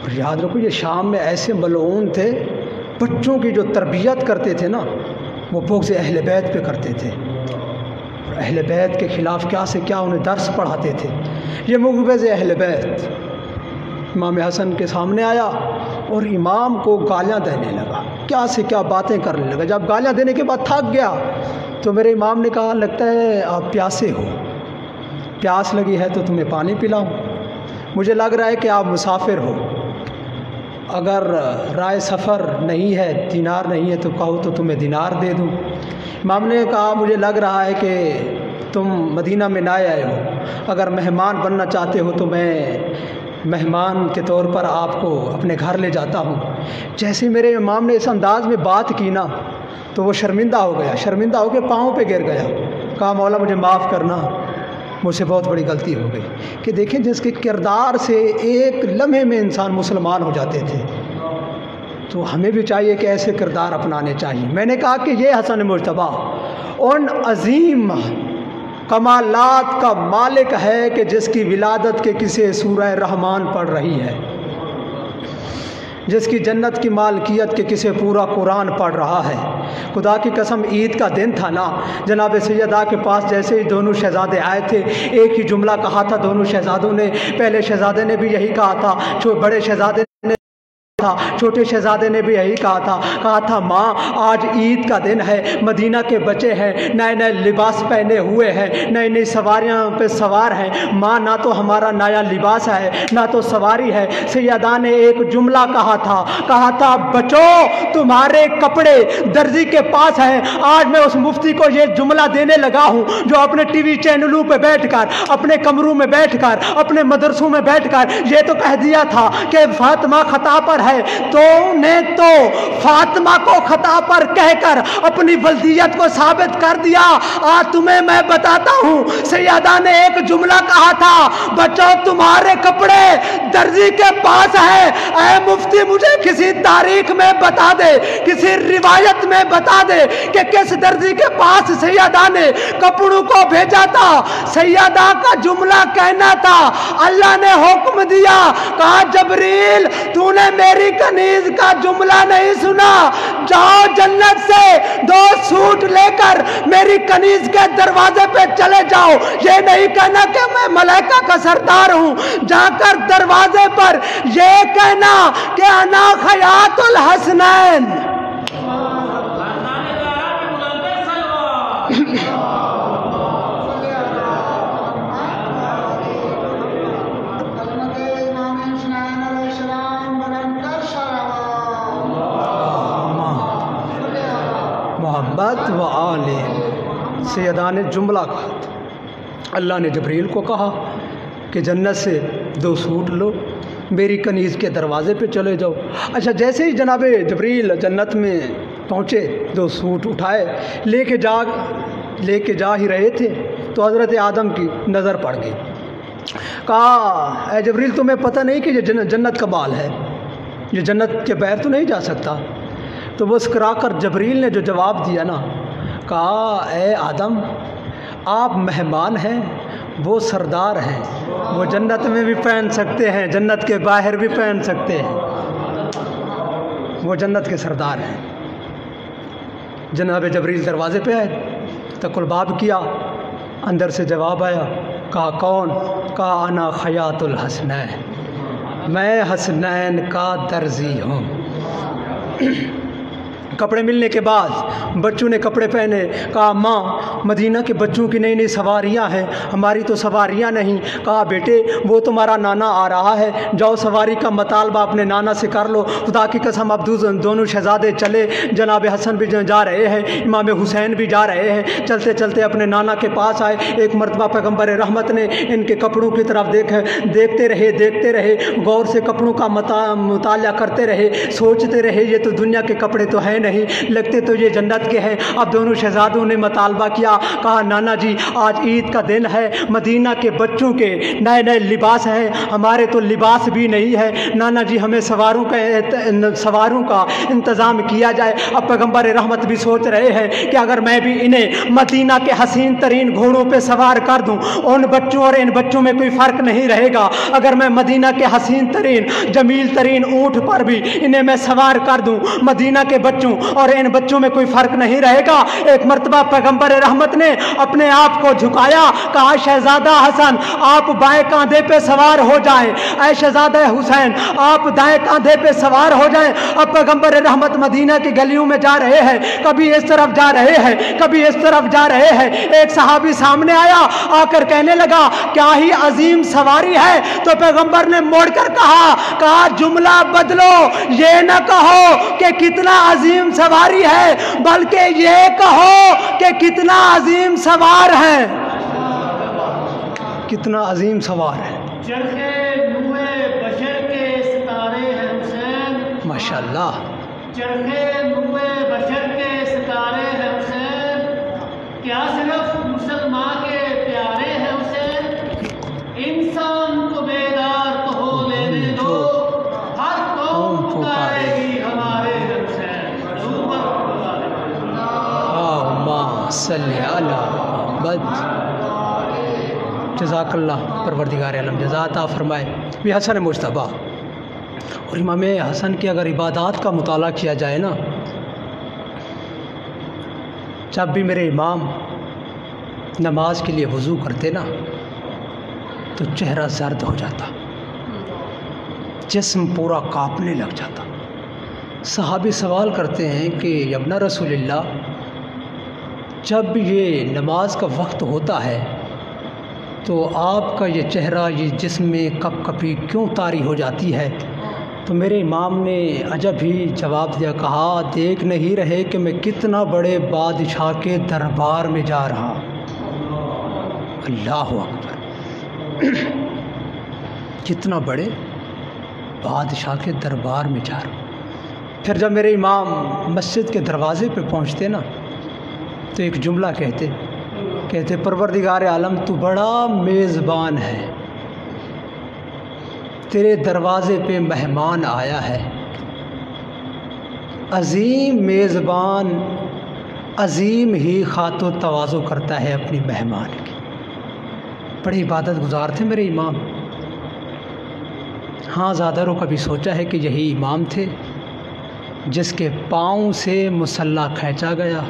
اور یاد رکھو یہ شام میں ایسے ملعون تھے، بچوں کی جو تربیت کرتے تھے نا وہ بغض اہل بیت پہ کرتے تھے، اور اہل بیت کے خلاف کیا سے کیا انہیں درس پڑھاتے تھے۔ یہ مغبض اہل بیت امام حسن کے سامنے آیا اور امام کو گالیاں دینے لگا، کیا سے کیا باتیں کرنے لگا۔ جب گالیاں دینے کے بعد تھک گیا تو میرے امام نے کہا لگتا ہے آپ پیاسے ہو، پیاس لگی ہے تو تمہیں پانی پلاؤں، مجھے لگ رہا ہے کہ آپ مسافر ہو، اگر رائے سفر نہیں ہے، دینار نہیں ہے تو کہو تو تمہیں دینار دے دوں۔ امام نے کہا مجھے لگ رہا ہے کہ تم مدینہ میں نہ آئے ہو، اگر مہمان بننا چاہتے ہو تو میں مہمان کے طور پر آپ کو اپنے گھر لے جاتا ہوں۔ جیسے میرے امام نے اس انداز میں بات کی نا تو وہ شرمندہ ہو گیا، شرمندہ ہو کے پاؤں پہ گر گیا، کہا مولا مجھے معاف کرنا، مجھ سے بہت بڑی غلطی ہو گئی۔ کہ دیکھیں جس کے کردار سے ایک لمحے میں انسان مسلمان ہو جاتے تھے، تو ہمیں بھی چاہیے کہ ایسے کردار اپنانے چاہیے۔ میں نے کہا کہ یہ حسن مجتبیٰ ان عظیم کمالات کا مالک ہے کہ جس کی ولادت کے کسی سورہ رحمان پڑھ رہی ہے، جس کی جنت کی مالکیت کے کسی پورا قرآن پڑھ رہا ہے۔ خدا کی قسم عید کا دن تھا نا، جناب سیدہ کے پاس جیسے ہی دونوں شہزادے آئے تھے، ایک ہی جملہ کہا تھا دونوں شہزادوں نے۔ پہلے شہزادے نے بھی یہی کہا تھا، بڑے شہزادے نے تھا، چھوٹے شہزادے نے بھی یہی کہا تھا ماں آج عید کا دن ہے، مدینہ کے بچے ہیں، نئے نئے لباس پہنے ہوئے ہیں، نئی نئی سواریاں پہ سوار ہیں، ماں نہ تو ہمارا نیا لباس ہے نہ تو سواری ہے۔ سیدہ نے ایک جملہ کہا تھا بچو تمہارے کپڑے درزی کے پاس ہیں۔ آج میں اس مفتی کو یہ جملہ دینے لگا ہوں جو اپنے ٹی وی چینلوں پہ بیٹھ کر، اپنے کمروں میں بیٹھ کر، اپنے مدرسوں میں بیٹھ کر یہ تو کہہ دیا تھا کہ فاطمہ خطا پر ہے، تو نے تو فاطمہ کو خطا پر کہہ کر اپنی ولدیت کو ثابت کر دیا۔ آج تمہیں میں بتاتا ہوں، سیدہ نے ایک جملہ کہا تھا بچو تمہارے کپڑے درزی کے پاس ہے۔ اے مفتی مجھے کسی تاریخ میں بتا دے، کسی روایت میں بتا دے کہ کس درزی کے پاس سیدہ نے کپڑوں کو بھیجا تھا۔ سیدہ کا جملہ کہنا تھا اللہ نے حکم دیا، کہا جبریل تو نے میری کنیز کا جملہ نہیں سنا، جاؤ جنت سے 2 سوٹ لے کر میری کنیز کے دروازے پہ چلے جاؤ۔ یہ نہیں کہنا کہ میں ملائکہ کا سردار ہوں، جا کر دروازے پر یہ کہنا کہ انا خیات الحسنین۔ محبت و آل سیدہ نے جملہ کہا تھا۔ اللہ نے جبریل کو کہا کہ جنت سے 2 سوٹ لو، میری کنیز کے دروازے پہ چلے جاؤ۔ اچھا جیسے ہی جناب جبریل جنت میں پہنچے، 2 سوٹ اٹھائے، لے کے جا ہی رہے تھے تو حضرت آدم کی نظر پڑ گئی۔ کہا اے جبریل تمہیں پتہ نہیں کہ یہ جنت کا بال ہے، یہ جنت کے بغیر تو نہیں جا سکتا۔ تو مسکرا کر جبریل نے جو جواب دیا نا، کہا اے آدم آپ مہمان ہیں، وہ سردار ہیں، وہ جنت میں بھی پہن سکتے ہیں، جنت کے باہر بھی پہن سکتے ہیں، وہ جنت کے سردار ہیں۔ جناب جبریل دروازے پہ آئے، تک الباب کیا، اندر سے جواب آیا، کہا کون؟ کہا انا خیاط الحسنین، میں حسنین کا درزی ہوں۔ کپڑے ملنے کے بعد بچوں نے کپڑے پہنے، کہا ماں مدینہ کے بچوں کی نئی نئی سواریاں ہیں، ہماری تو سواریاں نہیں۔ کہا بیٹے وہ تمہارا نانا آ رہا ہے، جاؤ سواری کا مطالبہ اپنے نانا سے کر لو۔ خدا کی قسم اب دونوں شہزادے چلے، جناب حسن بھی جا رہے ہیں، امام حسین بھی جا رہے ہیں، چلتے چلتے اپنے نانا کے پاس آئے۔ ایک مرتبہ پیغمبر رحمت نے ان کے کپڑوں کی طرف دیکھتے رہے، غور سے کپڑوں کا مطالعہ کرتے رہے، سوچتے رہے یہ تو دنیا کے کپڑے تو ہیں نہیں، لگتے تو یہ جنت کے ہیں۔ اب دونوں شہزادوں نے مطالبہ کیا، کہا نانا جی آج عید کا دن ہے، مدینہ کے بچوں کے نئے نئے لباس ہیں، ہمارے تو لباس بھی نہیں ہے، نانا جی ہمیں سواروں کا انتظام کیا جائے۔ اب پیغمبر رحمت بھی سوچ رہے ہیں کہ اگر میں بھی انہیں مدینہ کے حسین ترین گھوڑوں پہ سوار کر دوں، ان بچوں اور ان بچوں میں کوئی فرق نہیں رہے گا۔ اگر میں مدینہ کے حسین ترین جمیل ترین اونٹ پر بھی انہیں میں سوار کر دوں، مدینہ کے بچوں اور ان بچوں میں کوئی فرق نہیں رہے گا۔ ایک مرتبہ پیغمبر رحمت نے اپنے آپ کو جھکایا، کہا شہزادہ حسن آپ بائیں کاندھے پہ سوار ہو جائیں، اے شہزادہ حسین آپ دائیں کاندھے پہ سوار ہو جائیں۔ اب پیغمبر رحمت مدینہ کی گلیوں میں جا رہے ہیں، کبھی اس طرف جا رہے ہیں، کبھی اس طرف جا رہے ہیں۔ ایک صحابی سامنے آیا، آ کر کہنے لگا کیا ہی عظیم سواری ہے، تو پیغمبر نے موڑ کر کہا جملہ بدلو، یہ نہ کہو کہ کتنا عظیم سواری ہے، بلکہ یہ کہو کہ کتنا عظیم سوار ہے۔ کتنا عظیم سوال ہے. چرخے نوے بشر کے ستارے ہیں حسین. ماشاء اللہ. چرخے نوے بشر کے ستارے ہیں حسین. کیا صرف مسلمان کے پیارے ہیں حسین. انسان کو بیدار تو ہو لینے دو. ہر قوم پکارے گی ہمارے حسین. اللہم صلی علی محمد. جزاک اللہ پروردگار عالم جزا عطا فرمائے. یہ حسن مجتبیٰ اور امام حسن کی اگر عبادات کا مطالعہ کیا جائے نا، جب بھی میرے امام نماز کے لیے وضو کرتے نا تو چہرہ زرد ہو جاتا، جسم پورا کانپنے لگ جاتا. صحابی سوال کرتے ہیں کہ ابن رسول اللہ، جب یہ نماز کا وقت ہوتا ہے تو آپ کا یہ چہرہ، یہ جسم میں کپ کپی کیوں طاری ہو جاتی ہے؟ تو میرے امام نے عجب ہی جواب دیا، کہا دیکھ نہیں رہے کہ میں کتنا بڑے بادشاہ کے دربار میں جا رہا. اللہ اکبر. کتنا بڑے بادشاہ کے دربار میں جا رہا. پھر جب میرے امام مسجد کے دروازے پہ پہنچتے نا تو ایک جملہ کہتے پروردگار عالم تو بڑا میزبان ہے، تیرے دروازے پہ مہمان آیا ہے. عظیم میزبان عظیم ہی خاط و تواضع کرتا ہے اپنی مہمان کی. بڑی عبادت گزار تھے میرے امام. ہاں زیادہ کبھی سوچا ہے کہ یہی امام تھے جس کے پاؤں سے مصلی کھینچا گیا.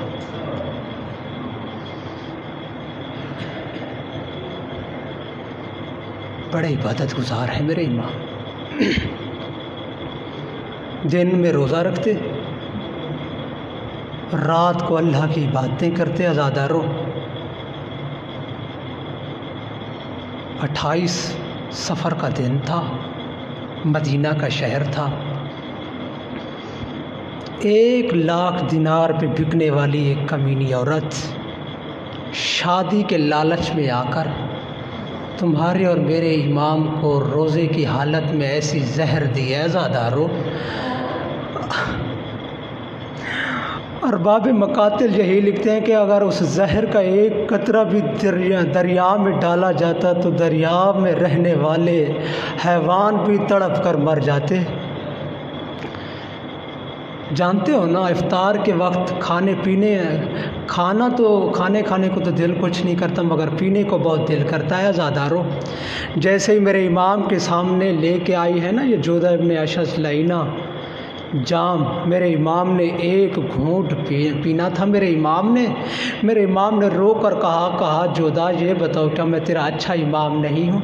بڑے عبادت گزار ہیں میرے امام. دن میں روزہ رکھتے، رات کو اللہ کی عبادتیں کرتے. عزاداروں، 28 صفر کا دن تھا، مدینہ کا شہر تھا. 1,00,000 دینار پہ بکنے والی ایک کمینی عورت شادی کے لالچ میں آ کر تمہارے اور میرے امام کو روزے کی حالت میں ایسی زہر دی ہے. عزادارو، ارباب مقاتل یہی لکھتے ہیں کہ اگر اس زہر کا ایک قطرہ بھی دریا میں ڈالا جاتا تو دریا میں رہنے والے حیوان بھی تڑپ کر مر جاتے. جانتے ہو نا، افطار کے وقت کھانے کو تو دل کچھ نہیں کرتا، مگر پینے کو بہت دل کرتا ہے. عزادارو، جیسے ہی میرے امام کے سامنے لے کے آئی ہے نا یہ جودہ ابن اشعث لعینہ جام، میرے امام نے ایک گھونٹ پینا تھا. میرے امام نے رو کر کہا جودہ یہ بتاؤ کیا میں تیرا اچھا امام نہیں ہوں؟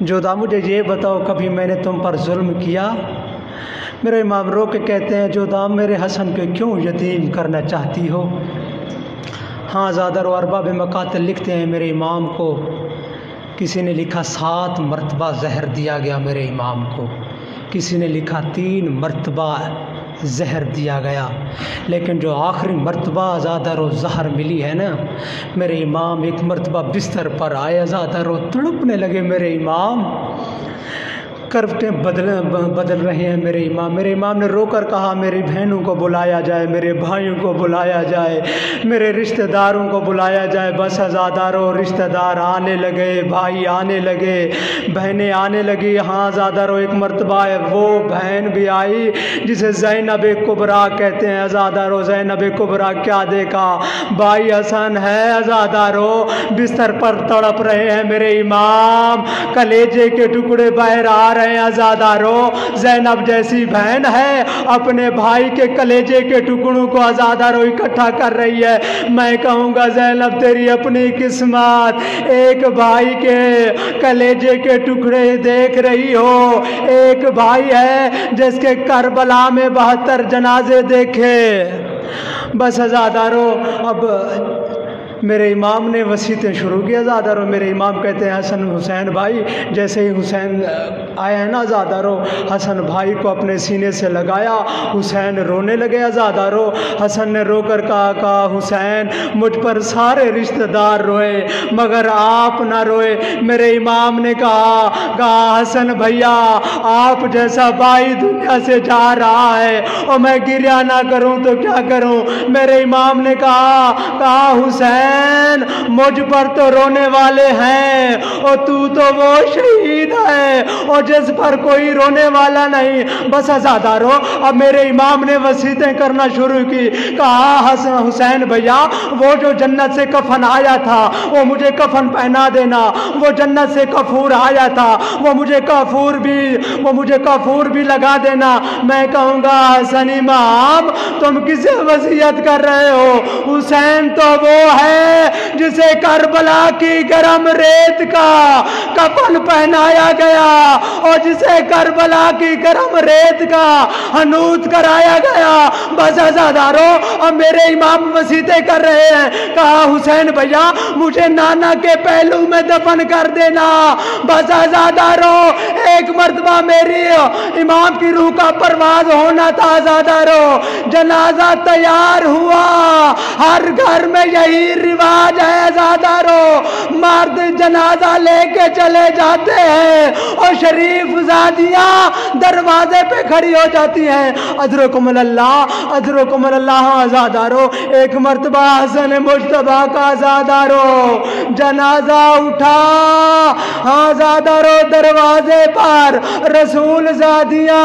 جودہ مجھے یہ بتاؤ کبھی میں نے تم پر ظلم کیا؟ میرے امام رو کے کہتے ہیں جودہ میرے حسن کے کیوں یتیم کرنا چاہتی ہو؟ ہاں زادر و ارباب مقاتل لکھتے ہیں میرے امام کو کسی نے لکھا 7 مرتبہ زہر دیا گیا میرے امام کو، کسی نے لکھا 3 مرتبہ زہر دیا گیا، لیکن جو آخری مرتبہ زادر و زہر ملی ہے نا، میرے امام ایک مرتبہ بستر پر آئے، زادر و تڑپنے لگے. میرے امام کروٹیں بدل رہے ہیں. میرے امام نے رو کر کہا میری بہنوں کو بلایا جائے، میرے بھائیوں کو بلایا جائے، میرے رشتہ داروں کو بلایا جائے. بس عزادارو، رشتہ دار آنے لگے، بھائی آنے لگے، بہنیں آنے لگی. ہاں عزادارو، ایک مرتبہ وہ بہن بھی آئی جسے زینب کبریٰ کہتے ہیں. عزادارو، زینب کبریٰ کیا دیکھا؟ بھائی حسن ہے عزادارو، بستر پر تڑپ رہے ہیں. میرے امام کلیجے کے ٹکڑے باہر آ رہے ہیں. عزادارو، زینب جیسی بہن ہے اپنے بھائی کے کلیجے کے ٹکڑوں کو عزادارو اکٹھا کر رہی ہے. میں کہوں گا زینب تیری اپنی قسمت، ایک بھائی کے کلیجے کے ٹکڑے دیکھ رہی ہو. ایک بھائی ہے جس کے کربلا میں 72 جنازے دیکھے. بس عزادارو، اب میرے امام نے وصیتیں شروع کی آزادارو. میرے امام کہتے ہیں حسن حسین بھائی. جیسے ہی حسین آیا ہے نا آزادارو, حسن بھائی کو اپنے سینے سے لگایا. حسین رونے لگے آزادارو. حسن نے رو کر کہا حسین مجھ پر سارے رشتہ دار روئے مگر آپ نہ روئے. میرے امام نے کہا حسن بھیا آپ جیسا بھائی دنیا سے جا رہا ہے اور میں گریہ نہ کروں تو کیا کروں. میرے امام نے کہا حسین مجھ پر تو رونے والے ہیں اور تو وہ شہید ہے اور جس پر کوئی رونے والا نہیں. بس آزادارو اب میرے امام نے وصیتیں کرنا شروع کی. کہا حسین بھیا وہ جو جنت سے کفن آیا تھا وہ مجھے کفن پہنا دینا. وہ جنت سے کفور آیا تھا وہ مجھے کفور بھی لگا دینا. میں کہوں گا حسن امام تم کسے وصیت کر رہے ہو. حسین تو وہ ہے جسے کربلا کی گرم ریت کا کفن پہنایا گیا اور جسے کربلا کی گرم ریت کا حنوط کرایا گیا. بس آزادارو اب میرے امام وصیتیں کر رہے ہیں. کہا حسین بھیا مجھے نانا کے پہلو میں دفن کر دینا. بس آزادارو ایک مرتبہ میری امام کی روح کا پرواز ہونا تھا. آزادارو جنازہ تیار ہوا. ہر گھر میں یہی رواج ہے آزادارو, مرد جنازہ لے کے چلے جاتے ہیں اور شریف زادیاں دروازے پہ کھڑی ہو جاتی ہیں. ادرکم اللہ آزادارو. ایک مرتبہ حسن مجتبیٰ کا آزادارو جنازہ اٹھا. آزادارو دروازے پر رسول زادیاں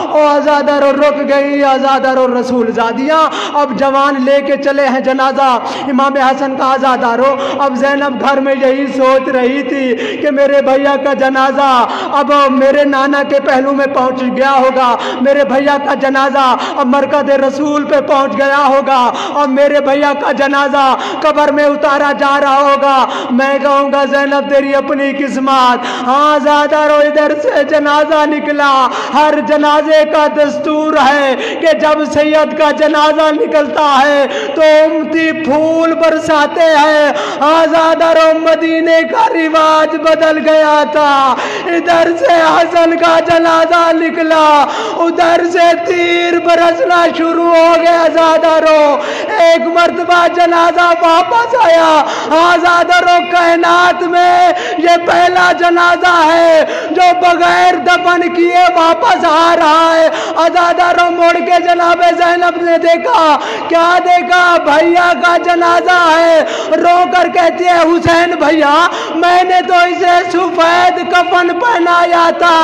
اور آزادارو رک گئی. آزادارو رسول زادیاں اب جوان لے کے چلے ہیں جنازہ امام حسن کا. آزادارو اب زینب گھر میں یہی سوچ رہی تھی کہ میرے بھیا کا جنازہ اب میرے نانا کے پہلو میں پہنچ گیا ہوگا. میرے بھیا کا جنازہ اب مرکز رسول پہ پہنچ گیا ہوگا اور میرے بھیا کا جنازہ قبر میں اتارا جا رہا ہوگا. میں کہوں گا زینب تیری اپنی قسمت. ہاں آزادارو ادھر سے جنازہ نکلا. ہر جنازے کا دستور ہے کہ جب سید کا جنازہ نکلتا ہے تو امتی پھول برساتے ہیں. آزادارو مدینے کا رواج بدل گیا تھا. ادھر سے حسن کا جنازہ نکلا ادھر سے تیر برسنا شروع ہو گیا. آزادارو ایک مرتبہ جنازہ واپس آیا. آزادارو کائنات میں یہ پہلا جنازہ ہے جو بغیر دفن کیے واپس آ رہا ہے. آزادارو موڑ کے جناب زینب نے دیکھا. کیا دیکھا؟ بھیا کا جنازہ ہے. رو کر کہتی ہے حسین بھیا میں نے تو اسے سفید کفن پہنایا تھا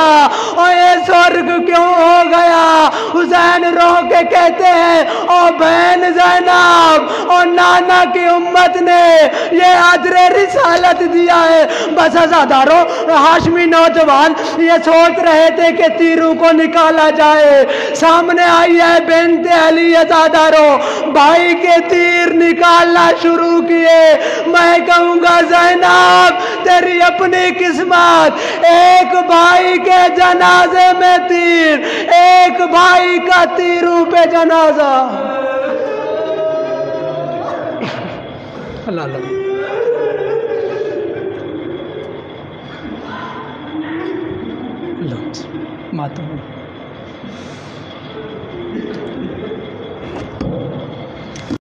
اور یہ سرگ کیوں ہو گیا. حسین رو کے کہتے ہیں اور بہن زینب اور نانا کی امت نے یہ عدر رسالت دیا ہے. بس آزادارو ہاشمی نوجوان یہ سوچ رہے تھے کہ تیروں کو نکالا جائے. سامنے آئی ہے بنت علی. آزادارو بھائی کے تیر نکالنا شروع کیے. میں کہوں گا زینب تیری اپنی قسمت. ایک بھائی کے جنازے میں تیر, ایک بھائی کا تیروں پہ جنازہ. اللہ اللہ ماتم